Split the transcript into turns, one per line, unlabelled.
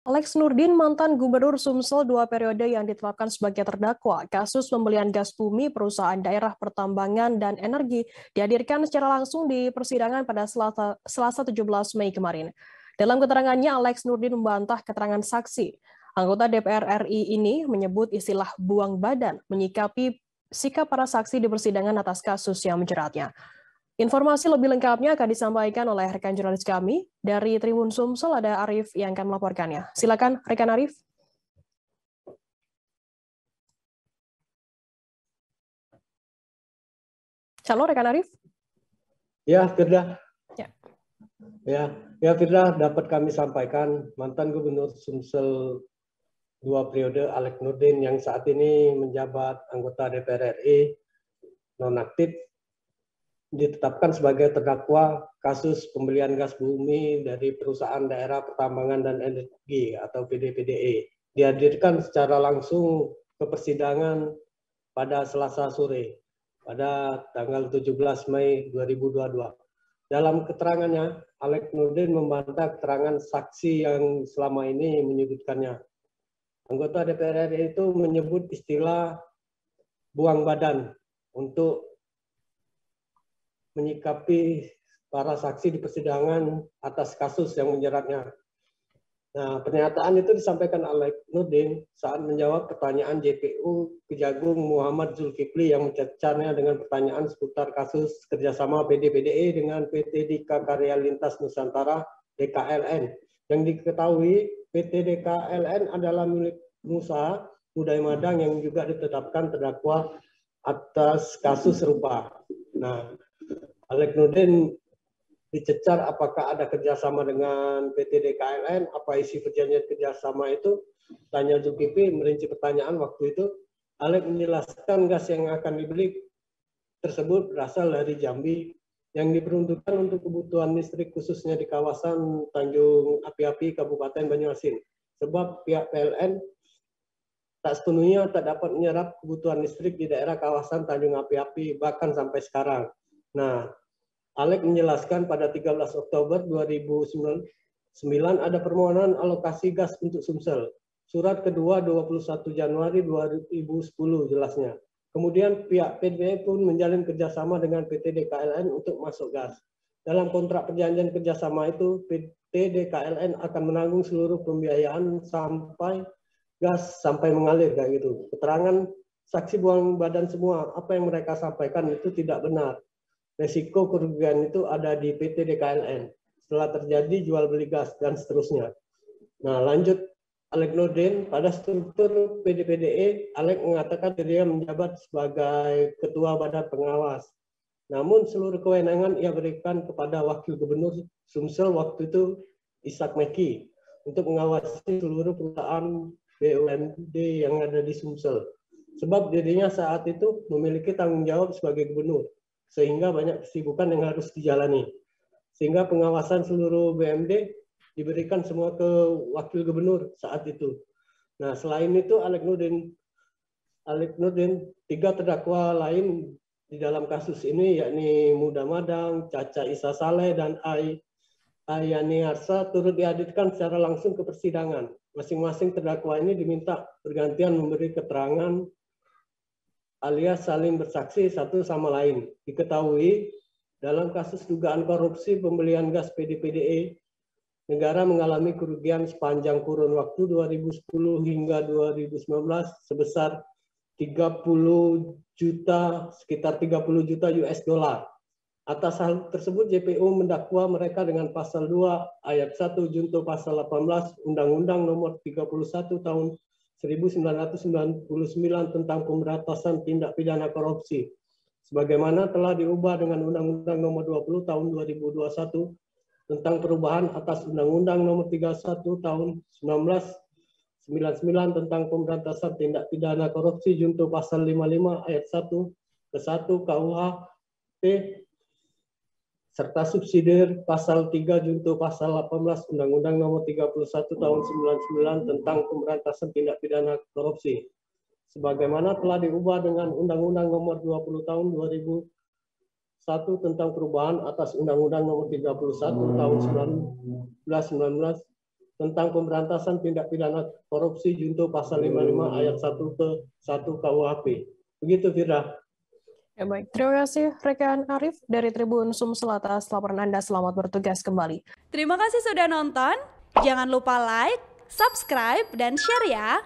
Alex Nurdin, mantan Gubernur Sumsel 2 periode yang ditetapkan sebagai terdakwa kasus pembelian gas bumi perusahaan daerah pertambangan dan energi, dihadirkan secara langsung di persidangan pada Selasa 17 Mei kemarin. Dalam keterangannya, Alex Nurdin membantah keterangan saksi. Anggota DPR RI ini menyebut istilah buang badan menyikapi sikap para saksi di persidangan atas kasus yang menjeratnya. Informasi lebih lengkapnya akan disampaikan oleh rekan jurnalis kami. Dari Tribun Sumsel ada Arif yang akan melaporkannya. Silakan rekan Arif. Halo rekan Arif.
Ya, Firda.
Ya,
Firda, dapat kami sampaikan mantan Gubernur Sumsel 2 periode Alex Nurdin yang saat ini menjabat anggota DPR RI nonaktif ditetapkan sebagai terdakwa kasus pembelian gas bumi dari perusahaan daerah pertambangan dan energi atau PDPDE. Dihadirkan secara langsung ke persidangan pada Selasa sore pada tanggal 17 Mei 2022. Dalam keterangannya, Alex Nurdin membantah keterangan saksi yang selama ini menyebutkannya. Anggota DPR RI itu menyebut istilah buang badan untuk menyikapi para saksi di persidangan atas kasus yang menjeratnya. Nah, pernyataan itu disampaikan Alex Nurdin saat menjawab pertanyaan JPU Kejagung Muhammad Zulkifli yang mencecarnya dengan pertanyaan seputar kasus kerjasama PDPDE dengan PT Dika Karya Lintas Nusantara DKLN. Yang diketahui PT DKLN adalah milik pengusaha Uday Madang yang juga ditetapkan terdakwa atas kasus serupa. Nah, Alex Nurdin dicecar apakah ada kerjasama dengan PT DKLN, apa isi perjanjian kerjasama itu, tanya Zulkifli merinci pertanyaan waktu itu. Alex menjelaskan gas yang akan dibeli tersebut berasal dari Jambi yang diperuntukkan untuk kebutuhan listrik khususnya di kawasan Tanjung Api-Api Kabupaten Banyuasin. Sebab pihak PLN tak sepenuhnya tak dapat menyerap kebutuhan listrik di daerah kawasan Tanjung Api-Api bahkan sampai sekarang. Nah, Alex menjelaskan pada 13 Oktober 2009 ada permohonan alokasi gas untuk Sumsel. Surat kedua 21 Januari 2010 jelasnya. Kemudian pihak PDPDE pun menjalin kerjasama dengan PT DKLN untuk masuk gas. Dalam kontrak perjanjian kerjasama itu, PT DKLN akan menanggung seluruh pembiayaan sampai gas sampai mengalir kayak gitu. Keterangan saksi buang badan semua, apa yang mereka sampaikan itu tidak benar. Resiko kerugian itu ada di PT DKLN setelah terjadi jual beli gas dan seterusnya. Nah, lanjut Alex Nurdin, pada struktur PDPDE, Alex mengatakan dirinya menjabat sebagai ketua badan pengawas. Namun seluruh kewenangan ia berikan kepada wakil gubernur Sumsel waktu itu Ishak Meki untuk mengawasi seluruh perusahaan BUMD yang ada di Sumsel. Sebab dirinya saat itu memiliki tanggung jawab sebagai gubernur, sehingga banyak kesibukan yang harus dijalani. Sehingga pengawasan seluruh BUMD diberikan semua ke wakil gubernur saat itu. Nah, selain itu Alex Nurdin 3 terdakwa lain di dalam kasus ini yakni Muda Madang, Caca Isa Saleh, dan Ayani Arsa turut dihadirkan secara langsung ke persidangan. Masing-masing terdakwa ini diminta bergantian memberi keterangan alias saling bersaksi satu sama lain. Diketahui dalam kasus dugaan korupsi pembelian gas PDPDE, negara mengalami kerugian sepanjang kurun waktu 2010 hingga 2019 sebesar sekitar 30 juta US dollar. Atas hal tersebut JPU mendakwa mereka dengan pasal 2 ayat 1 junto pasal 18 Undang-Undang Nomor 31 Tahun 1999 tentang pemberantasan tindak pidana korupsi, sebagaimana telah diubah dengan Undang-Undang Nomor 20 Tahun 2021 tentang perubahan atas Undang-Undang Nomor 31 Tahun 1999 tentang pemberantasan tindak pidana korupsi junto pasal 55 ayat 1 ke 1 KUHP serta subsidiar pasal 3 junto pasal 18 Undang-Undang Nomor 31 Tahun 99 tentang pemberantasan tindak pidana korupsi, sebagaimana telah diubah dengan Undang-Undang Nomor 20 Tahun 2001 tentang perubahan atas Undang-Undang Nomor 31 Tahun 1919 tentang pemberantasan tindak pidana korupsi junto pasal 55 ayat 1 ke 1 KUHP. Begitu, Firda.
Ya, baik, terima kasih rekan Arif dari Tribun Sumsel atas laporan Anda. Selamat bertugas kembali.
Terima kasih sudah nonton. Jangan lupa like, subscribe, dan share ya.